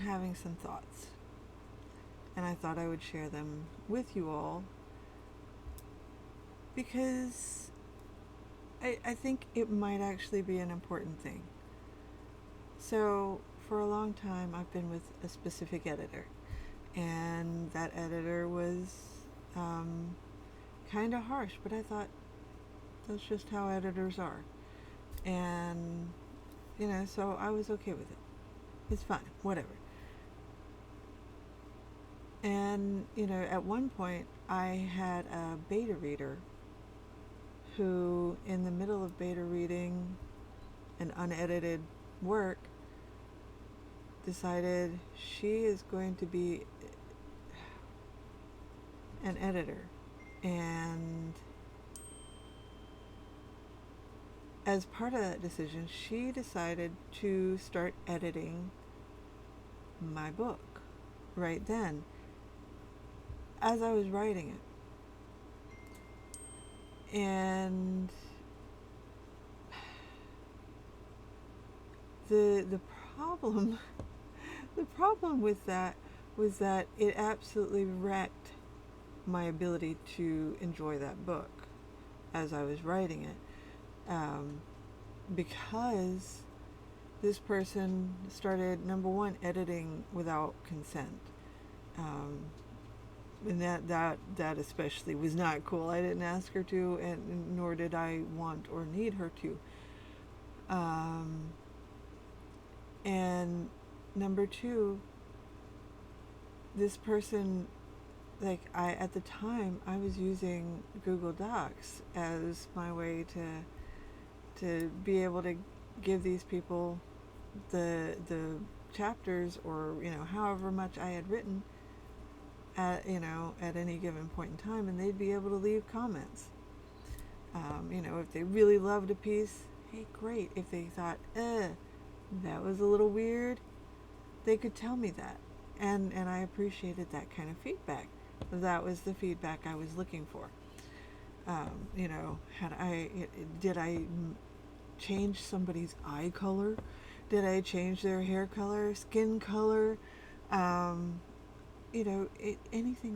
having some thoughts, and I thought I would share them with you all because I think it might actually be an important thing. So, for a long time, I've been with a specific editor, and that editor was kind of harsh, but I thought that's just how editors are. And, so I was okay with it. It's fine, whatever. And, at one point, I had a beta reader who, in the middle of beta reading an unedited work, decided she is going to be an editor. And as part of that decision, she decided to start editing my book right then as I was writing it. And the problem the problem with that was that it absolutely wrecked my ability to enjoy that book as I was writing it, because this person started, number one, editing without consent, and that especially was not cool. I didn't ask her to, and nor did I want or need her to. And number two, this person, at the time, I was using Google Docs as my way to be able to give these people the chapters, or however much I had written at any given point in time, and they'd be able to leave comments. If they really loved a piece, hey, great. If they thought, that was a little weird, they could tell me that, and I appreciated that kind of feedback. That was the feedback I was looking for. Did I change somebody's eye color? Did I change their hair color, skin color? Anything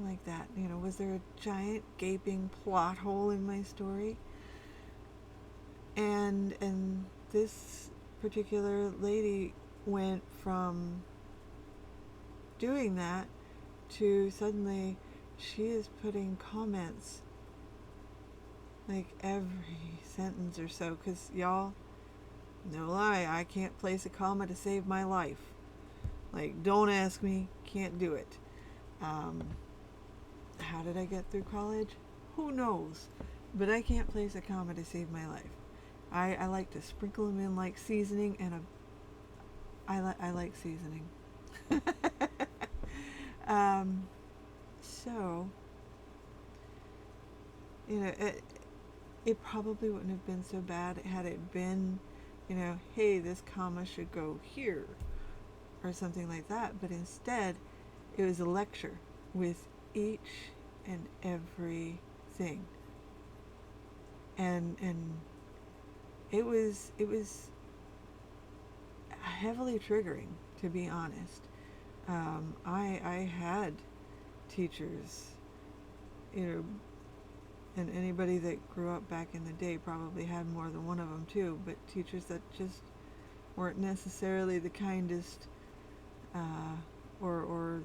like that. Was there a giant gaping plot hole in my story? And this particular lady went from doing that to suddenly she is putting comments like every sentence or so, because y'all, no lie, I can't place a comma to save my life. Don't ask me, can't do it. How did I get through college? Who knows? But I can't place a comma to save my life. I like to sprinkle them in like seasoning, and I like seasoning. So, it probably wouldn't have been so bad had it been, hey, this comma should go here, or something like that. But instead, it was a lecture with each and every thing. And it was heavily triggering, to be honest. I had teachers, and anybody that grew up back in the day probably had more than one of them too, but teachers that just weren't necessarily the kindest, or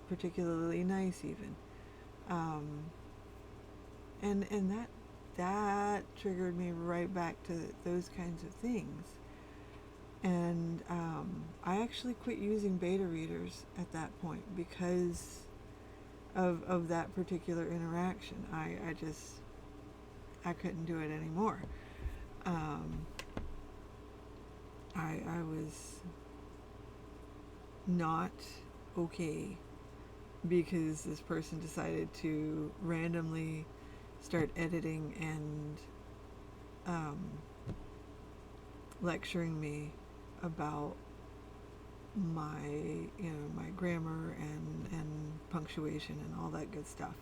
particularly nice even. And that triggered me right back to those kinds of things. And I actually quit using beta readers at that point because of that particular interaction. I couldn't do it anymore. I was not okay because this person decided to randomly start editing and lecturing me about my grammar and punctuation and all that good stuff,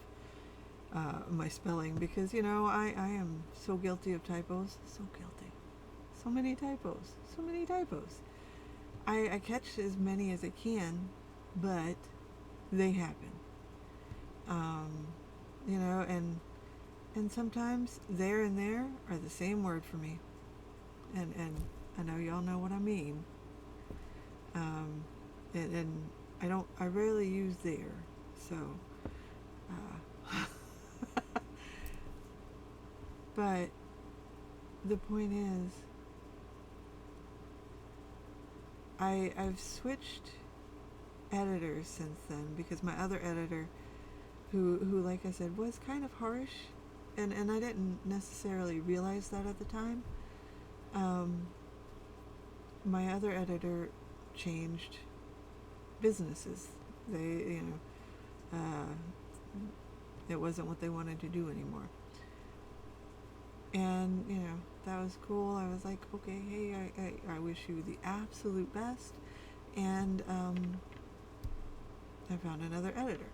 my spelling, because I am so guilty of typos, so guilty, so many typos. I catch as many as I can, but they happen. Um, you know, and sometimes there and there are the same word for me. And I know y'all know what I mean. Um, and I rarely use there. So, uh, but the point is, I've switched editors since then because my other editor, who like I said was kind of harsh, and I didn't necessarily realize that at the time. Um, my other editor changed businesses. They, it wasn't what they wanted to do anymore. And, that was cool. I was like, okay, hey, I wish you the absolute best. And I found another editor.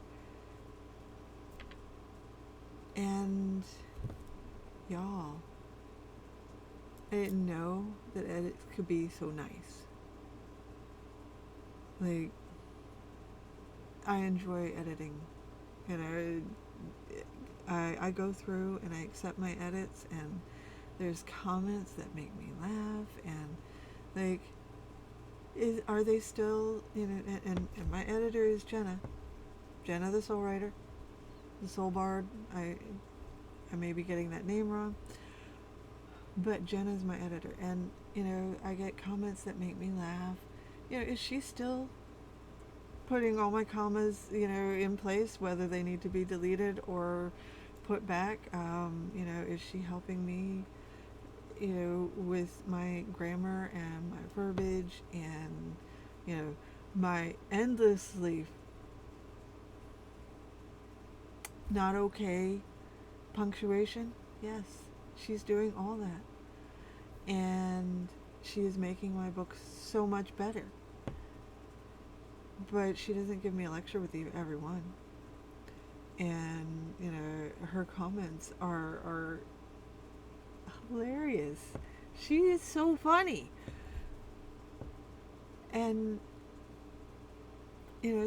And, y'all, I didn't know that edits could be so nice. Like, I enjoy editing. I go through and I accept my edits, and there's comments that make me laugh, and like, are they still, and my editor is Jenna the Soul Writer, the Soul Bard. I may be getting that name wrong, but Jenna's my editor, and I get comments that make me laugh. Is she still putting all my commas, in place, whether they need to be deleted or put back? Is she helping me, with my grammar and my verbiage and, my endlessly not okay punctuation? Yes, she's doing all that. And she is making my book so much better. But she doesn't give me a lecture with everyone. And, her comments are hilarious. She is so funny. And,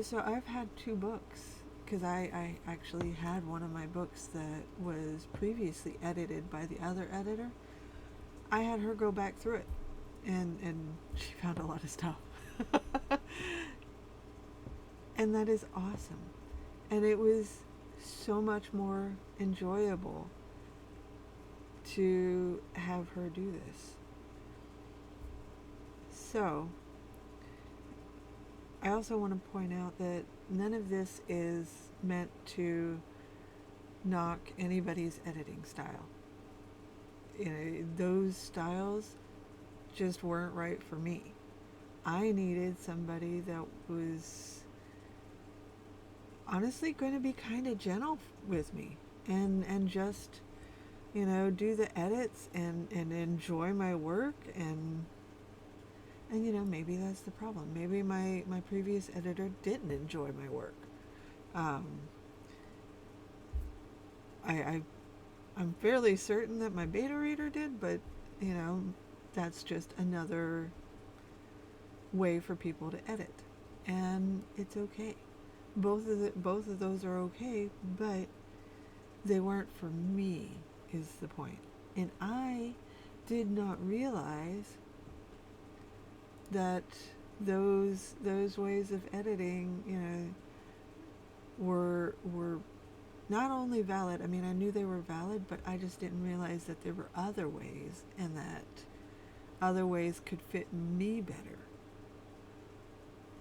so I've had 2 books, because I actually had one of my books that was previously edited by the other editor. I had her go back through it, and she found a lot of stuff. And that is awesome. And it was so much more enjoyable to have her do this. So, I also want to point out that none of this is meant to knock anybody's editing style. Those styles just weren't right for me. I needed somebody that was honestly going to be kind of gentle with me and just do the edits and enjoy my work, and maybe that's the problem. Maybe my previous editor didn't enjoy my work. I'm fairly certain that my beta reader did, but that's just another way for people to edit, and it's okay. Both of those are okay, but they weren't for me, is the point. And I did not realize that those ways of editing, were not only valid. I mean, I knew they were valid, but I just didn't realize that there were other ways, and that other ways could fit me better.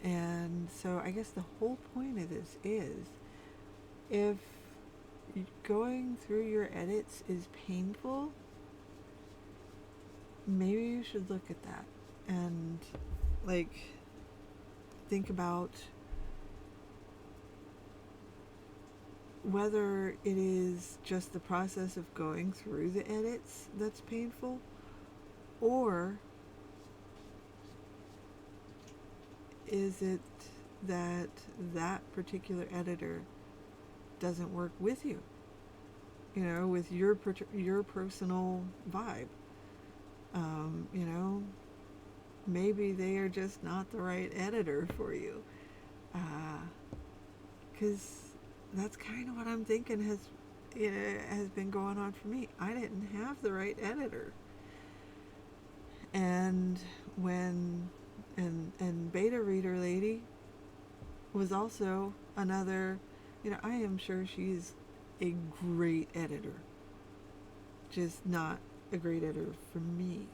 And so I guess the whole point of this is, if going through your edits is painful, maybe you should look at that and think about whether it is just the process of going through the edits that's painful, or is it that particular editor doesn't work with you, with your personal vibe. maybe they are just not the right editor for you. Because that's kind of what I'm thinking has been going on for me. I didn't have the right editor. And when and beta reader lady was also another, I am sure she's a great editor, just not a great editor for me,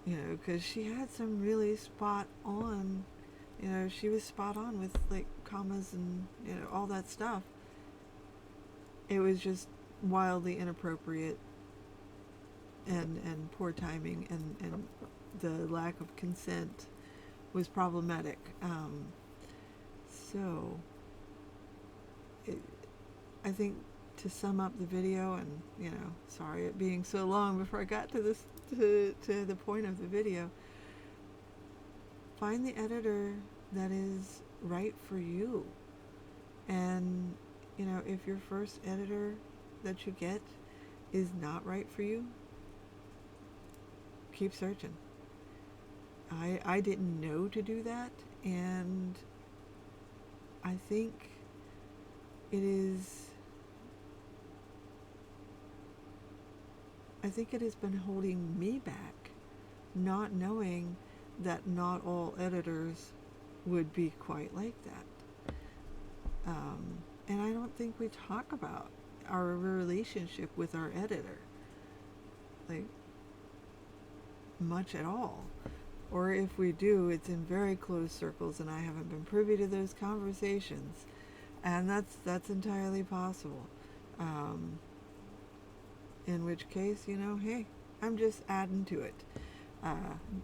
because she had some really spot on, she was spot on with like commas and all that stuff. It was just wildly inappropriate and poor timing, and the lack of consent was problematic. So I think, to sum up the video, and sorry it being so long before I got to this to the point of the video, find the editor that is right for you. And if your first editor that you get is not right for you, keep searching. I didn't know to do that, and I think it has been holding me back, not knowing that not all editors would be quite like that. And I don't think we talk about our relationship with our editor, like, much at all. Or if we do, it's in very closed circles, and I haven't been privy to those conversations. And that's entirely possible. In which case, hey, I'm just adding to it.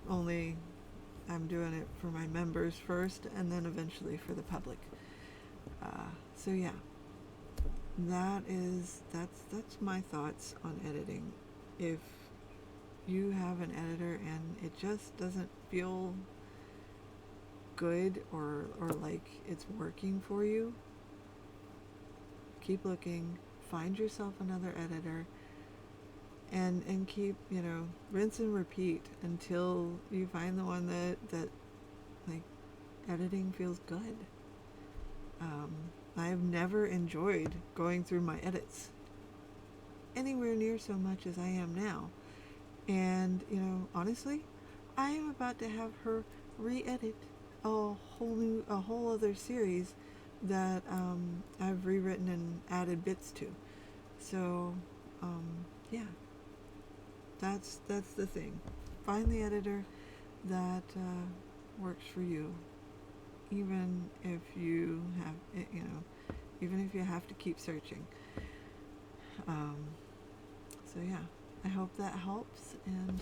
Only I'm doing it for my members first, and then eventually for the public. So yeah, that's my thoughts on editing. If you have an editor and it just doesn't feel good or like it's working for you, keep looking, find yourself another editor, and keep, rinse and repeat until you find the one that like editing feels good. I've never enjoyed going through my edits anywhere near so much as I am now. And, honestly, I am about to have her re-edit a whole other series that I've rewritten and added bits to. So, yeah, that's the thing. Find the editor that works for you, even if you have, even if you have to keep searching. So yeah, I hope that helps, and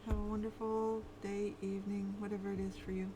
have a wonderful day, evening, whatever it is for you.